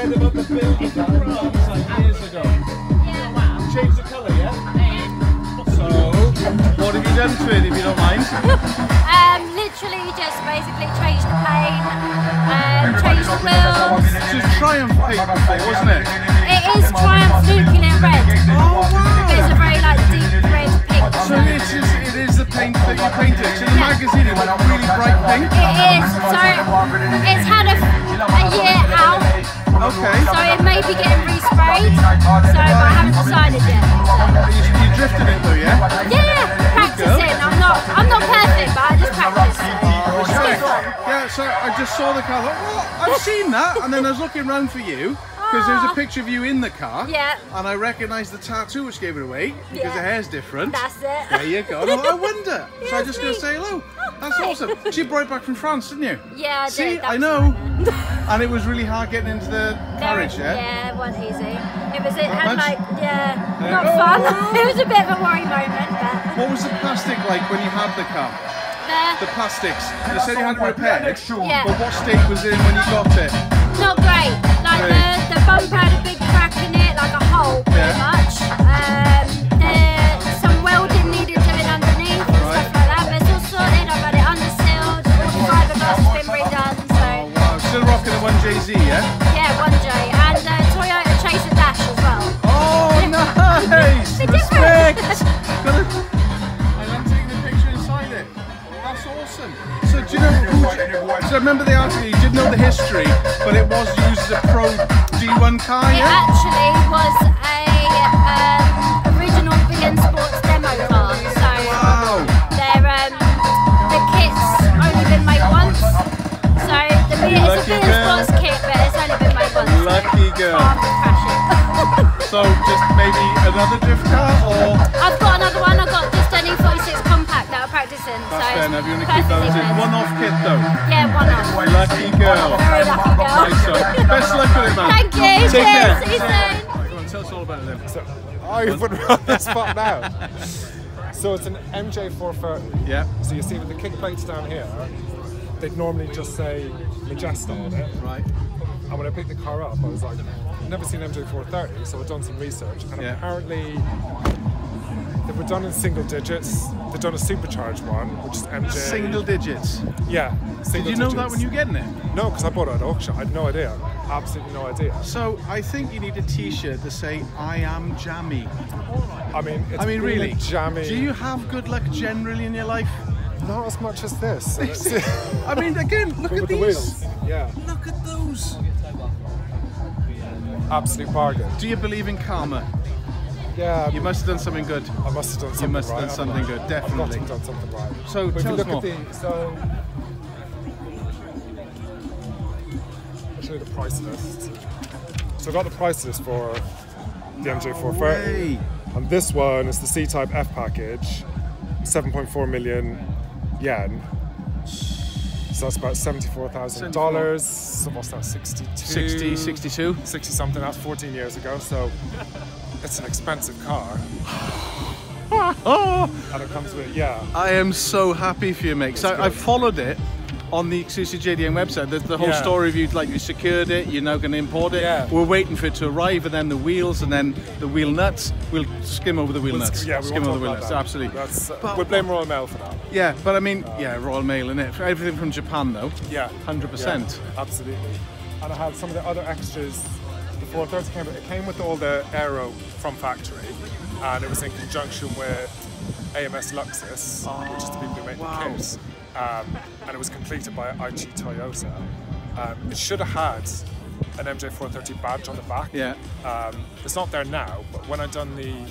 read about the build in France like years ago. Yeah. Change the colour, yeah? So, what have you done to it, if you don't mind? Literally just basically changed the paint, changed the wheels. It was Triumph paint before, wasn't it? It is Triumph nuclear red. Oh wow! It's a very like deep red pink. So it is the paint that you painted. So in the magazine it was really bright pink. It is. So it's had a year out. Okay. So it may be getting resprayed. So but I haven't decided yet. So. You drifted it though, yeah? Yeah, practicing. I'm not perfect, but I just practice. Yeah, so I just saw the car, I thought, well, I've seen that, and then I was looking around for you, because there's a picture of you in the car, yeah, and I recognised the tattoo which gave it away, because the hair's different. That's it. There you go. I wonder. Yeah, so I just going to say hello. That's awesome. So you brought it back from France, didn't you? Yeah, I did. See, I know. And it was really hard getting into the carriage, yeah? Yeah, it wasn't easy. It had like, not fun. It was a bit of a worry moment, but... What was the plastic like when you had the car? The plastics. You said you had it repaired, but what state was it in when you got it? Not great. Like the bumper had a big crack in it, like a hole pretty much. Some welding needed doing underneath and stuff like that, but it's all sorted. I've had it undersealed, all the fiberglass has been redone. So. Oh wow, still rocking the 1JZ, yeah? Yeah, 1J, and Toyota Chaser Dash as well. Oh nice! Respect! Awesome. So do you know so I remember the article, you didn't know the history, but it was used as a pro D1 car, It actually was a original Big Sports demo car. So the kit's only been made once. So it's a Big Sports kit, but it's only been made once. Lucky girl. So just maybe another drift car, or? I've got another one. I've got just an E46 compact that I'm practicing. That's fair enough. You want to keep those in. One-off kit though? Yeah, one-off. Lucky girl. Very lucky girl. Nice one. Best luck with it, man. Thank you. Take care. See you soon. Right, go on, tell us all about it then. So, you're putting me on the spot now. So it's an MJ430. Yeah. So you see with the kick plates down here, they'd normally just say Majesta on it. Right. And when I picked the car up, I was like, I've never seen MJ430, so I've done some research, and apparently they were done in single digits. They've done a supercharged one, which is MJ. Single digits? Yeah. Did you know that when you were getting it? No, because I bought it at auction. I had no idea. Absolutely no idea. So I think you need a t-shirt to say, I am jammy. I mean, really jammy. Do you have good luck generally in your life? Not as much as this. I mean, again, look at these. The wheels. Yeah. Look at those. Absolute bargain. Do you believe in karma? Yeah. You must have done something good. I must have done something right. You must have done something good, definitely. I've got to have done something right. So but tell if you us look more. at the, I'll show you the price list. So I got the price list for the MJ430. And this one is the C-Type F package, 7.4 million yen. So that's about $74,000. So what's that, 62? 62? 60 something, that's 14 years ago. So it's an expensive car. And it comes with, I am so happy for you, mate. Because I followed it on the exclusive JDM website. The whole story of you, like you secured it, you're now going to import it. Yeah. We're waiting for it to arrive, and then the wheels, and then the wheel nuts. We'll skim over the wheel nuts. Yeah, skim over the wheel nuts. Absolutely. We'll blame Royal Mail for that. Yeah, but I mean, Royal Mail, innit? For everything from Japan, though. Yeah. 100%. Yeah, absolutely. And I had some of the other extras. The 430 came, it came with all the aero from factory, and it was in conjunction with AMS Luxus, which is the people who make the kits. And it was completed by Aichi Toyota. It should have had an MJ430 badge on the back. Yeah. It's not there now, but when I've done a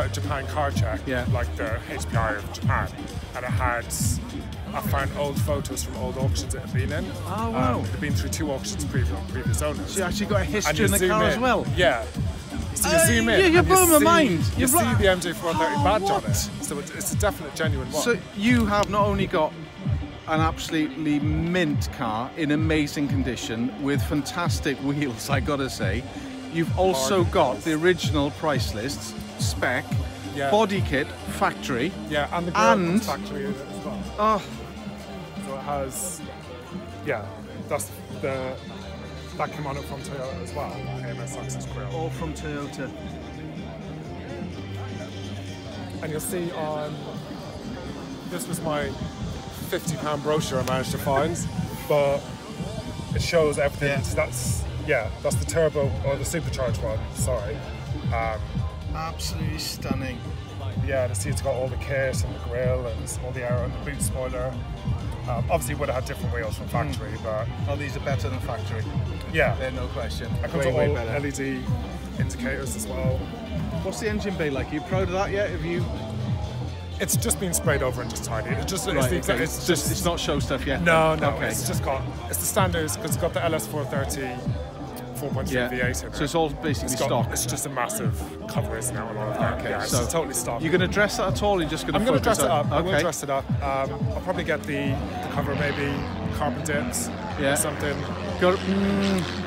Japan car check, like the HPI of Japan, and I found old photos from old auctions it had been in. Oh wow! They've been through 2 auctions previous owners. So you actually got a history in the car as well. Yeah. So you zoom in. You're blowing my mind. You see the MJ430 badge on it. So it's a definite, genuine one. So you have not only got an absolutely mint car in amazing condition with fantastic wheels, I gotta say. You've also got the original price list, spec, body kit, factory. Yeah, and the grill factory in it as well. Oh. So it has, that's the That came on it from Toyota as well, AMS Luxus grille. All from Toyota. And you'll see on, this was my £50 brochure I managed to find, but it shows everything. Yeah. So that's the turbo, or the supercharged one, sorry. Absolutely stunning. Yeah, the seat's got all the kit and the grille and all the aero and the boot spoiler. Obviously it would have had different wheels from factory, but... Oh, these are better than factory. Yeah. They're no question. It comes with all LED indicators as well. What's the engine bay like? Are you proud of that yet? Have you... It's just been sprayed over and just tidied. It's just, Right, it's, okay. it's just, it's not show stuff yet? no, Okay. it's just got, it's the standards, because it's got the LS430 4.3 Yeah. V8 in it. So it's all basically It's got- stock. It's just a massive cover, isn't it? A lot of that. Okay, Yeah, it's so just totally stock. You're going to dress that at all? Or you're just going to I'm going to dress it up. I will Okay. dress it up. I'll probably get the cover, maybe carbon dips Yeah. or something. Got,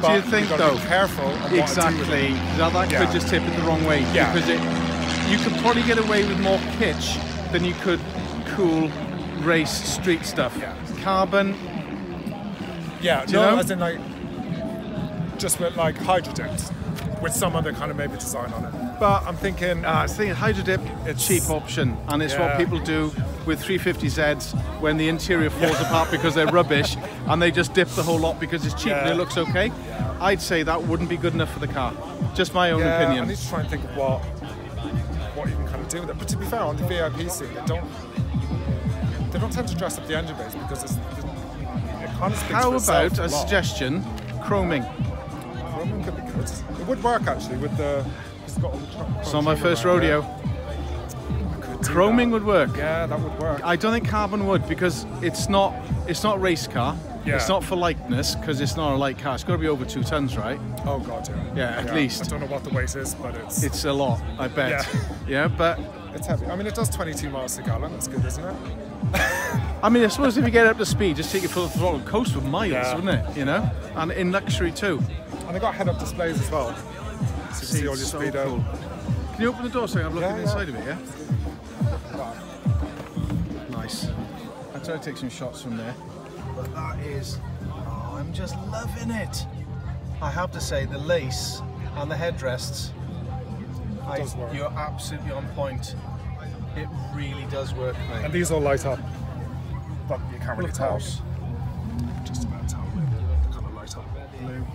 But do you think you've got though? to be careful. on what I do with Exactly. it. That Yeah. could just tip it the wrong way. Yeah. Because you could probably get away with more kitsch than you could cool race street stuff. Yeah. Carbon. Yeah, Do you no, know? as in like, just with like hydro dipped, with some other kind of maybe design on it. But I'm thinking, I think hydro dip, It's- cheap option, and it's what Yeah. people do with 350Zs when the interior falls apart because they're rubbish, and they just dip the whole lot because it's cheap and Yeah. it looks okay. I'd say that wouldn't be good enough for the car. Just my own I opinion. need to try and think of what you can kind of do with it. But to be fair, on the VIP scene, they don't tend to dress up the engine bays because it kind of speaks How for itself about a lot. suggestion? Chroming. Chroming could be good. It would work actually with the. It's got all the It's not my first around rodeo. it. I could do Chroming that. would work. Yeah, that would work. I don't think carbon would because it's not a race car. Yeah. It's not for lightness because it's not a light car. It's got to be over 2 tons, right? Oh god, yeah. Yeah, at least. I don't know what the weight is, but it's It's a lot, I bet. Yeah, but it's heavy. I mean, it does 22 miles per gallon. That's good, isn't it? I mean, I suppose if you get up to speed, just take it full throttle and coast with miles, Yeah. wouldn't it? You know, and in luxury too. And they got head-up displays as well, so you can see all your So speedo. cool. Can you open the door so I can have a look Yeah, at the yeah. inside of it? Yeah. Nice. I'll try to take some shots from there. But that is, I'm just loving it. I have to say, the lace and the headrests, does work. you're absolutely on point. It really does work, mate. And these all light up, but you can't really Of tell. course. Just about tell. They kind of light up. Blue.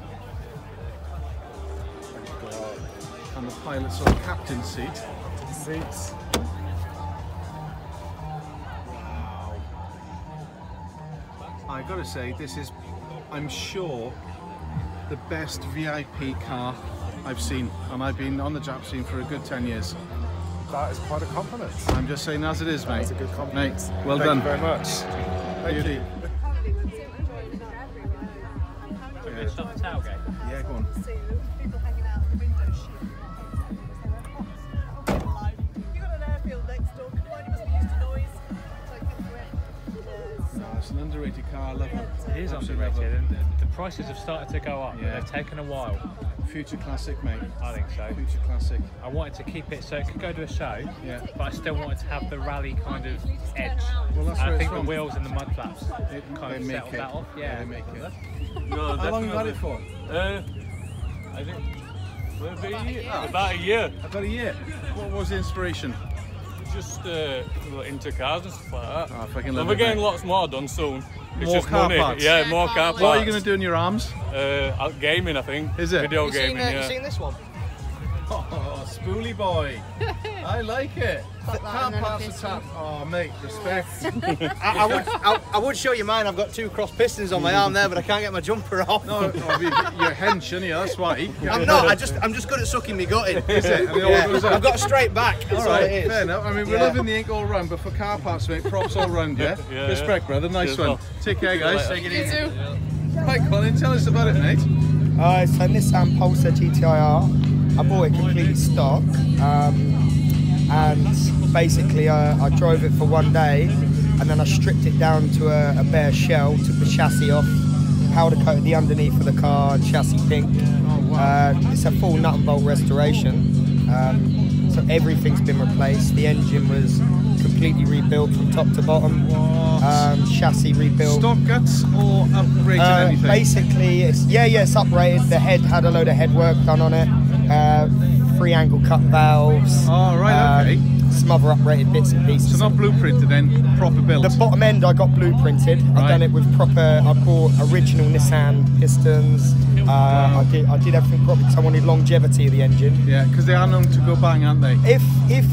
And the pilot's on the captain's seat. Seats. I gotta say, this is, I'm sure, the best VIP car I've seen, and I've been on the Jap scene for a good 10 years. That is quite a compliment. I'm just saying as it is, mate. That's a good compliment. Mate, well Thank done. you very much. Thank you. Stop the tailgate. Yeah, go on. People hanging out at the window shit. You got an airfield next door. Why you must be used to noise? No, it's an underrated car. I love it. It is Absolutely love underrated, it. and the prices have started to go up, Yeah. but they've taken a while. Future classic, mate. I think so. Future classic. I wanted to keep it so it could go to a show, Yeah. but I still wanted to have the rally kind of edge. Well, that's And where I think it's from. the wheels and the mud flaps They kind of make settled it. that off. Yeah, They make it. No, How long have you had it for? I think about a year. About a year. What was the inspiration? Just into cars and stuff like that. Oh, I fucking So love we're it, getting mate. lots more done soon. It's More just car money. parts? Yeah, more car parts. What are you going to do in your arms? Gaming, I think. Is it? Video gaming, yeah. this one? Oh, spoolie boy. I like it. Can't pass the tap. Oh, mate, respect. I would show you mine. I've got 2 cross pistons on my arm there, but I can't get my jumper off. No, you're hench, aren't you? That's why. I'm not. I'm just good at sucking me gut in. Is it? I mean, all goes up. I've got a straight back. That's All all right, it is. fair enough. I mean, we're Yeah. loving the ink all round, but for car parts, mate, props all round, yeah? Yeah, Respect, brother. Nice Cheers, one. pal. Take care, guys. Take it easy. Right, Colin, tell us about it, mate. It's a Nissan Pulsar GTi-R. I bought it completely stock, and basically I drove it for one day, and then I stripped it down to a bare shell, took the chassis off, powder coated the underneath of the car, chassis pink. Oh, wow. It's a full nut and bolt restoration. So everything's been replaced. The engine was completely rebuilt from top to bottom. Chassis rebuilt. Stock guts or upgraded anything? Basically, it's uprated. The head had a load of head work done on it. 3-angle cut valves. Oh, right, okay. Some other uprated bits and pieces. So not blueprinted then, proper built? The bottom end I got blueprinted. Right. I've done it with proper, I bought original Nissan pistons. I did everything proper because I wanted longevity of the engine. Yeah, because they are known to go bang, aren't they? If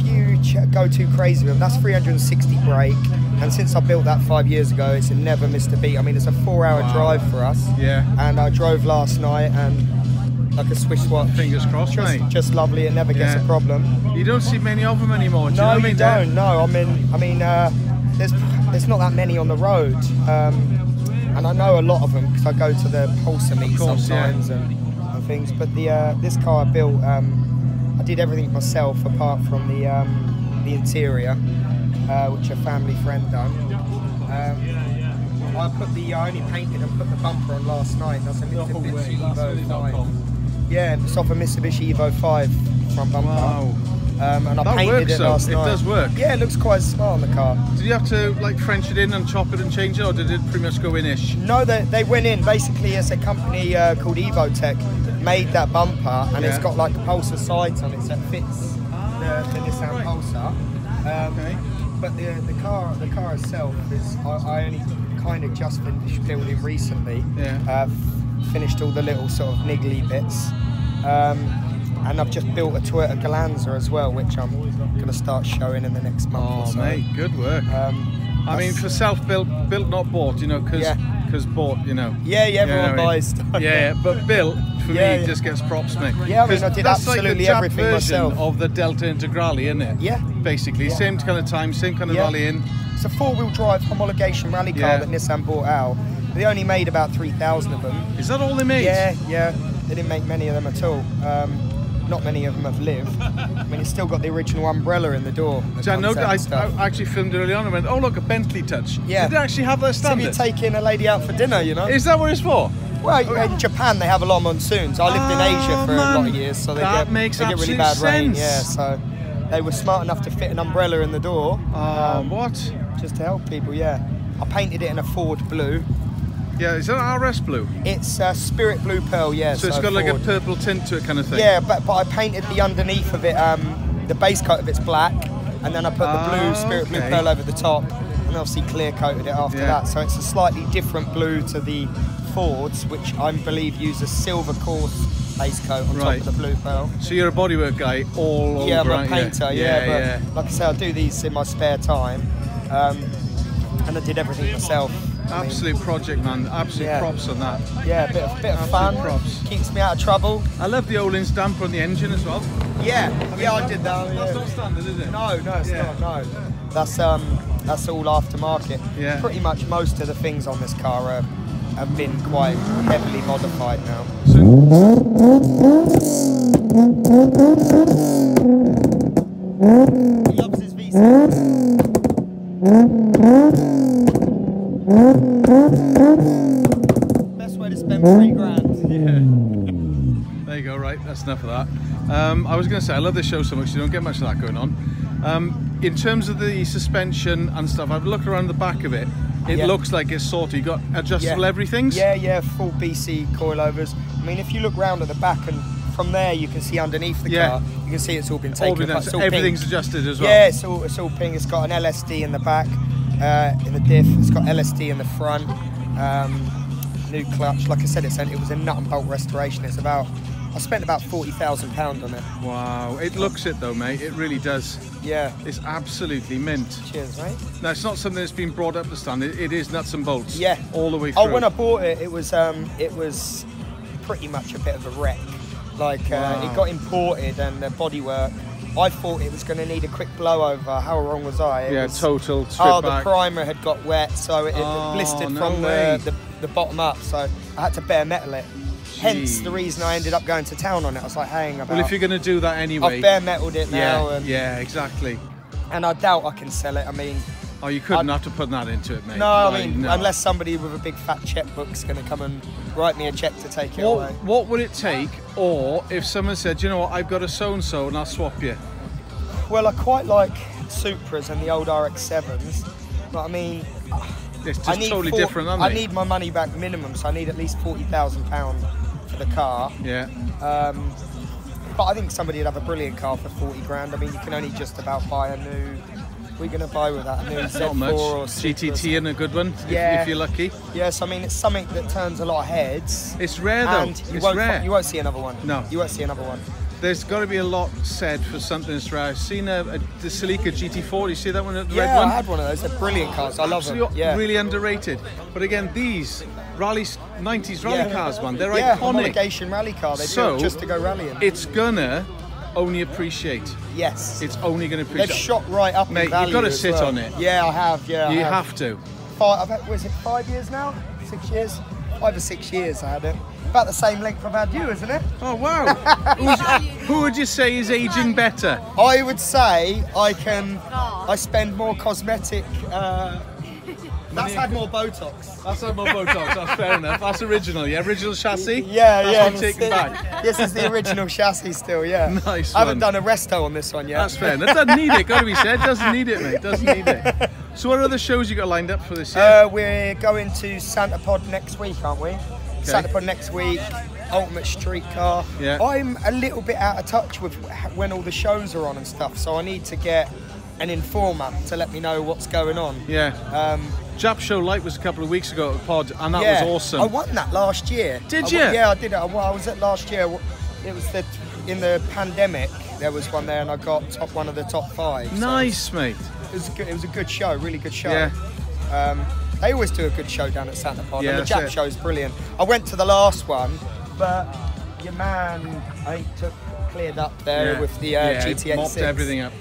you go too crazy with them, that's 360 brake. And since I built that 5 years ago, it's never missed a beat. I mean, it's a 4-hour drive for us. Yeah. And I drove last night and like a swish watch. Fingers crossed, mate. Just lovely. It never gets a problem. You don't see many of them anymore. Do you know what I mean? You don't. No, I mean, there's not that many on the road, and I know a lot of them because I go to the Pulsar meet sometimes and things. But this car I built, I did everything myself apart from the interior, which a family friend done. I only painted and put the bumper on last night. That's a Mitsubishi Evo 5. Yeah, it's off a Mitsubishi Evo 5 front bumper. Wow. And I that painted works, it last night. It does work. Yeah, it looks quite smart on the car. Did you have to like French it in and chop it and change it, or did it pretty much go in-ish? No, they went in. Basically, it's a company called Evotech made that bumper, and it's got like Pulsar sides on it, so it fits the Nissan Pulsar. Okay. But the car itself is I only kind of just finished building recently. Yeah. Finished all the little sort of niggly bits. And I've just built a Toyota Galanza as well, which I'm going to start showing in the next month or so. Mate, good work. I mean, for self-built, built not bought, you know, because bought, you know. Yeah, everyone buys stuff. Yeah, but built, for me, just gets props, mate. Yeah, I mean, I did absolutely everything myself. Of the Delta Integrale, isn't it? Yeah. Basically, same kind of time, same kind of rallying. It's a 4-wheel drive homologation rally car that Nissan bought out. They only made about 3,000 of them. Is that all they made? Yeah. They didn't make many of them at all. Not many of them have lived. I mean, it's still got the original umbrella in the door. I actually filmed it early on and went, oh look, a Bentley Touch. Yeah. Did it actually have that standard? So you're taking a lady out for dinner, you know? Is that what it's for? Well, in Japan they have a lot of monsoons. I lived in Asia for a lot of years, so they get really bad rain. Yeah, so they were smart enough to fit an umbrella in the door. What? Just to help people, yeah. I painted it in a Ford blue. Yeah, is that RS blue? It's Spirit Blue Pearl, yeah. So it's got like a purple tint to it kind of thing? Yeah, but I painted the underneath of it, the base coat of it's black, and then I put the blue Spirit Blue Pearl over the top, and obviously clear coated it after that. So it's a slightly different blue to the Fords, which I believe use a silver course base coat on top of the Blue Pearl. So you're a bodywork guy all over, I'm a painter, but like I say, I do these in my spare time, and I did everything myself. Absolute project, man. Absolute props on that. Yeah, a bit of fun. Props. Keeps me out of trouble. I love the Öhlins damper on the engine as well. Yeah, I did that. That's not standard, is it? No, it's not. No, that's all aftermarket. Yeah. Pretty much most of the things on this car have been quite heavily modified now. He loves his V6. Best way to spend £3,000. Yeah. There you go, right, that's enough of that. I was going to say, I love this show so much, you don't get much of that going on. In terms of the suspension and stuff, I've looked around the back of it. It looks like it's sorted. You got adjustable everythings? Yeah, full BC coilovers. I mean, if you look round at the back and from there you can see underneath the car, you can see it's all been taken apart. So everything's pink. Adjusted as well? Yeah, it's all pink. It's got an LSD in the back, in the diff. It's got LSD in the front. New clutch. Like I said, it was a nut and bolt restoration. I spent about £40,000 on it. Wow, it looks it though, mate. It really does. Yeah. It's absolutely mint. Cheers, mate. Now, it's not something that's been brought up to stand. It is nuts and bolts. Yeah. All the way through. Oh, when I bought it, it was pretty much a bit of a wreck. Like, it got imported and the bodywork. I thought it was going to need a quick blow over. How wrong was I? Total strip back. The primer had got wet, so it blistered from the bottom up. So I had to bare metal it. Hence the reason I ended up going to town on it. I was like, hang about. Well, if you're going to do that anyway. I've bare metaled it now. Yeah, exactly. And I doubt I can sell it. I mean. Oh, you couldn't have to put that into it, mate. No, I mean, unless somebody with a big fat checkbook's going to come and write me a check to take it away. What would it take, or if someone said, you know what, I've got a so-and-so and I'll swap you? Well, I quite like Supras and the old RX-7s, but I mean, It's just totally different, aren't they? I need my money back minimum, so I need at least £40,000 for the car. Yeah. But I think somebody would have a brilliant car for 40 grand. I mean, you can only just about buy a new. We're going to buy with that a new Z4 Not much. or GTT and a good one, Yeah. if you're lucky. Yes, I mean, it's something that turns a lot of heads. It's rare though. And you It's won't, rare. You won't see another one. No. You won't see another one. There's got to be a lot said for something that's rare. I've seen the Celica GT4. You see that one? The Yeah, red one? I had one of those. They're brilliant cars. I love them. Absolutely Yeah. really underrated. But again, these 90s rally cars, man, they're yeah, iconic. homologation rally car. They So, do it just to go rallying. It's gonna only appreciate. Yes. It's only gonna appreciate. They've shot right up Mate, in value you've got to as sit well. on it. Yeah, I have. Yeah, You I have to. Was it 5 years now? 6 years? 5 or 6 years I had it. About the same length I've had you, isn't it? Oh wow! Who would you say is aging better? I would say I spend more cosmetic. That's had more Botox. That's had more Botox. That's fair enough. That's original. Yeah, original chassis. Yeah, That's yeah. one taken back. This is the original chassis still. Yeah. Nice I haven't one. done a resto on this one yet. That's fair. That doesn't need it. Got to be said. Doesn't need it, mate. Doesn't need it. So, what other shows you got lined up for this year? We're going to Santa Pod next week, aren't we? Santa Pod next week. Ultimate Street Car. Yeah. I'm a little bit out of touch with when all the shows are on and stuff, so I need to get an informer to let me know what's going on. Yeah. Jap Show Light was a couple of weeks ago at the pod, and that Yeah, was awesome. I won that last year. Did you? Yeah, I did. I was at last year. It was in the pandemic. There was one there, and I got one of the top 5. So Nice, mate. it was a good show, really good show. Yeah. They always do a good show down at Santa Pod, Yeah, and the that's Jap it. show is brilliant. I went to the last one, but your man, cleared up there with the GT86. Mopped everything up.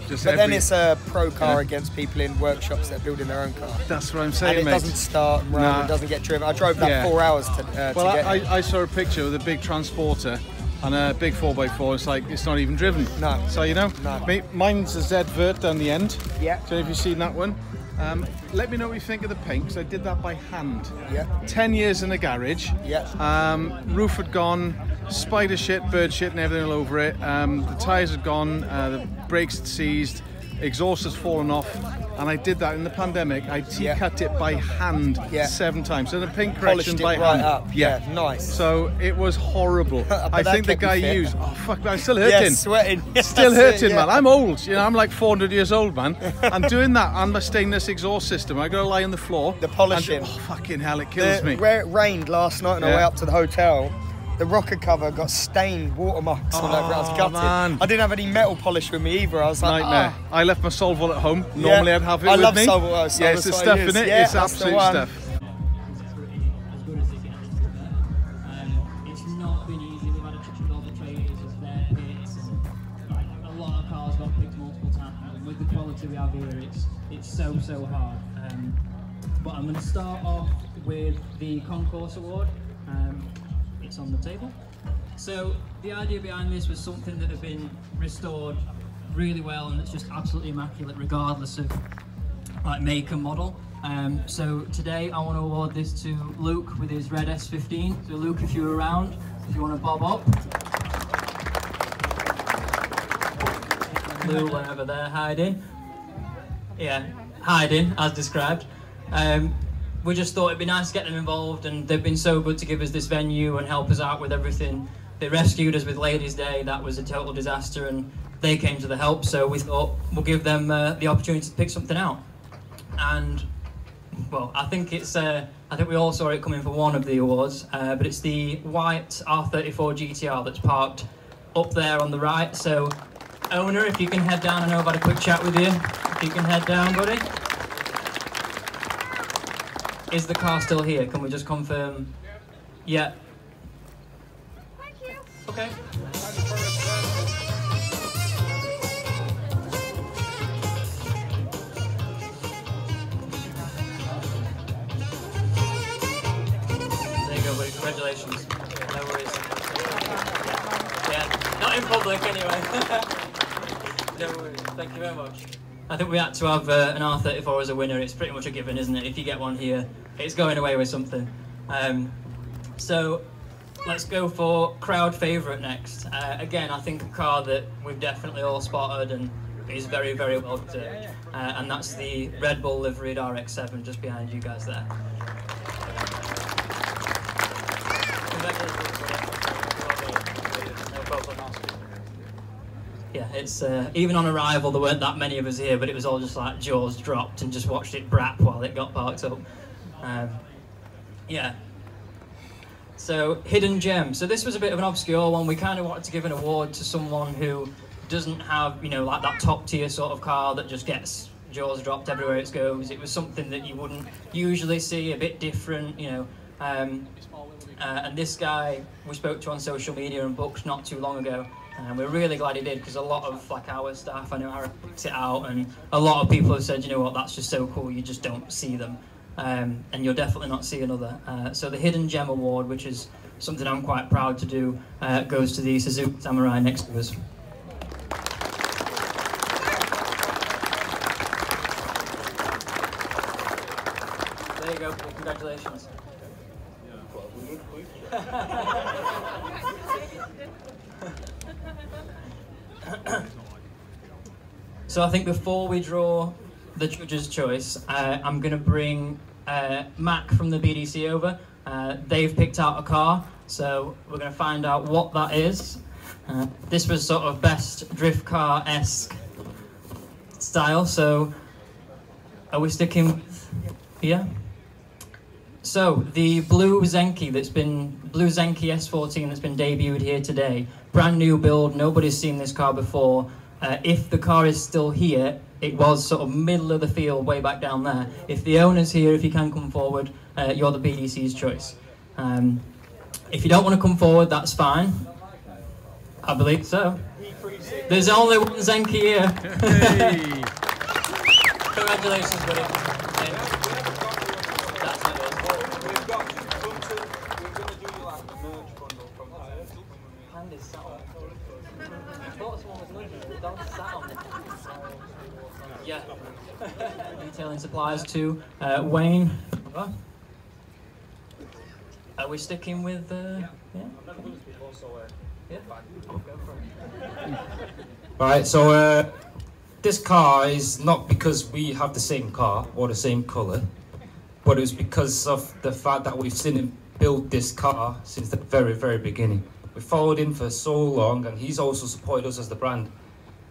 Just But then every- it's a pro car against people in workshops that are building their own car. That's what I'm And saying, it mate. doesn't start, run, Nah. it doesn't get driven. I drove that Yeah. 4 hours to Well, get it. I saw a picture with a big transporter and a big 4x4. It's like, it's not even driven. No. So, you know, No. mine's a Z Vert down the end. Yeah. So, have you seen that one? Let me know what you think of the paint, because I did that by hand. Yeah. 10 years in the garage. Yeah. Roof had gone, spider shit, bird shit and everything all over it. The tyres had gone, the brakes had seized, exhaust has fallen off, and I did that in the pandemic. I cut it by hand 7 times. So the paint correction Polished it by right hand. up. Yeah, nice. So it was horrible. I that think the kept you guy fit. used, oh fuck, I'm still hurting. Yeah, sweating. Still That's hurting, it, yeah. man. I'm old, you know, I'm like 400 years old, man. I'm doing that on my stainless exhaust system. I gotta lie on the floor. The polishing. Oh, fucking hell, it kills me. Where it rained last night on our Yeah. way up to the hotel, the rocker cover got stained watermarks all over it. I was gutted. man. I didn't have any metal polish with me either. I was like, Nightmare. I left my Solvol at home. Normally I'd have it I with love me. Solvol, so yeah, that's it's the what I stuff use. in it. Yeah, It's that's the absolute one. stuff. It's not been easy. We've had a touch with all the traders as their pits, and like a lot of cars got picked multiple times. And with the quality we have here, it's so hard. But I'm going to start off with the Concourse Award. It's on the table. So the idea behind this was something that had been restored really well, and it's just absolutely immaculate, regardless of like make and model. So today I want to award this to Luke with his red S15. So Luke, if you're around, if you want to bob up. Lou, wherever they're hiding. Yeah, hiding, as described. We just thought it'd be nice to get them involved, and they've been so good to give us this venue and help us out with everything. They rescued us with Ladies' Day. That was a total disaster, and they came to the help, so we thought we'll give them the opportunity to pick something out. And well, I think we all saw it coming for one of the awards, but it's the white R34 GTi-R that's parked up there on the right. So owner, if you can head down, I know I've had a quick chat with you. If you can head down, buddy. Is the car still here? Can we just confirm? Yeah. Thank you. Okay. There you go, buddy. Congratulations. No worries. Yeah, not in public anyway. No worries. Thank you very much. I think we had to have an R34 as a winner. It's pretty much a given, isn't it? If you get one here, it's going away with something. So let's go for crowd favourite next. Again, I think a car that we've definitely all spotted and is very, very well deserved. And that's the Red Bull liveried RX-7 just behind you guys there. Yeah, it's even on arrival there weren't that many of us here, but it was all just like jaws dropped and just watched it brap while it got parked up. Yeah. So, Hidden Gem. So this was a bit of an obscure one. We kind of wanted to give an award to someone who doesn't have, you know, like that top tier sort of car that just gets jaws dropped everywhere it goes. It was something that you wouldn't usually see, a bit different, you know. And this guy we spoke to on social media and books not too long ago, and we're really glad he did, because a lot of like our staff, I know Aaron picked it out, and a lot of people have said, you know what, that's just so cool, you just don't see them. And you'll definitely not see another. So the Hidden Gem Award, which is something I'm quite proud to do, goes to the Suzuki Samurai next to us. There you go, congratulations. So I think before we draw the judge's choice, I'm going to bring Mac from the BDC over. They've picked out a car, so we're going to find out what that is. This was sort of best drift car-esque style, so are we sticking with, yeah? So the blue Zenki S14 that's been debuted here today, brand new build, nobody's seen this car before. If the car is still here, it was sort of middle of the field, way back down there. If the owner's here, if you can come forward, you're the BDC's choice. If you don't want to come forward, that's fine. I believe so. There's only one Zenki here. Hey. Congratulations, buddy. That's not yours. We're going to do like a merch bundle from there. Hand is sat on. I thought someone was looking. Don't sat on it. Yeah. Detailing supplies to Wayne. Are we sticking with? Yeah. Yeah. Go for it. Right. So this car is not because we have the same car or the same colour, but it was because of the fact that we've seen him build this car since the very, very beginning. We followed him for so long, and he's also supported us as the brand.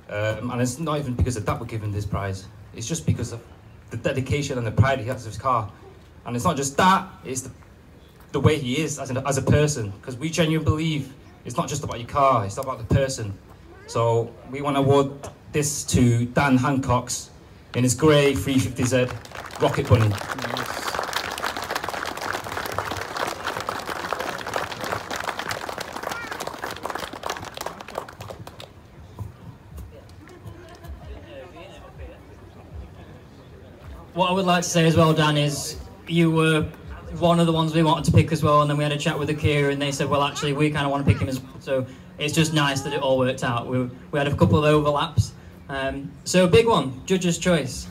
And it's not even because of that we're giving this prize. It's just because of the dedication and the pride he has of his car. And it's not just that, it's the way he is as a person. Because we genuinely believe it's not just about your car, it's about the person. So we want to award this to Dan Hancock's in his grey 350Z Rocket Bunny. What I would like to say as well, Dan, is you were one of the ones we wanted to pick as well, and then we had a chat with Akira and they said, well, actually, we kind of want to pick him as well. So it's just nice that it all worked out. We had a couple of overlaps. So big one, judge's choice.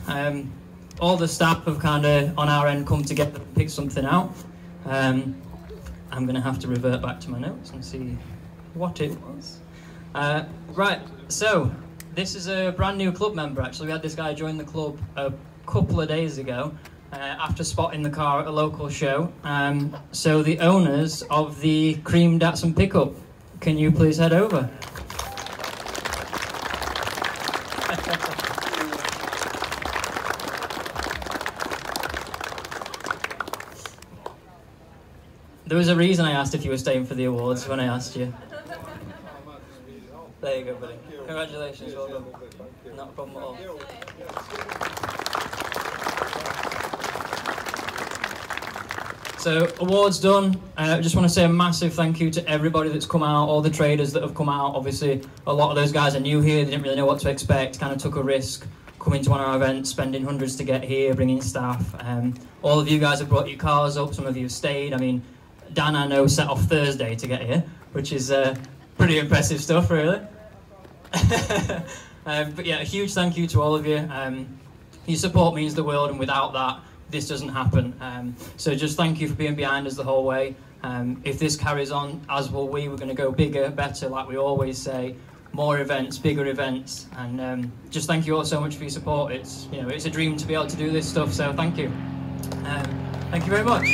All the staff have kind of, on our end, come together and picked something out. I'm going to have to revert back to my notes and see what it was. Right, so this is a brand new club member, actually. We had this guy join the club a couple of days ago after spotting the car at a local show. So the owners of the Cream Datsun pickup, can you please head over? There was a reason I asked if you were staying for the awards when I asked you. There you go, buddy. Congratulations, well done. Not a problem at all. So, awards done. I just want to say a massive thank you to everybody that's come out, all the traders that have come out. Obviously, a lot of those guys are new here, they didn't really know what to expect, kind of took a risk coming to one of our events, spending hundreds to get here, bringing staff. All of you guys have brought your cars up, some of you have stayed. I mean, Dan, I know, set off Thursday to get here, which is pretty impressive stuff, really. But yeah, a huge thank you to all of you. Your support means the world, and without that, this doesn't happen. So just thank you for being behind us the whole way. If this carries on, as will we, we're going to go bigger, better, like we always say. More events, bigger events, and just thank you all so much for your support. It's, you know, it's a dream to be able to do this stuff, so thank you. Thank you very much.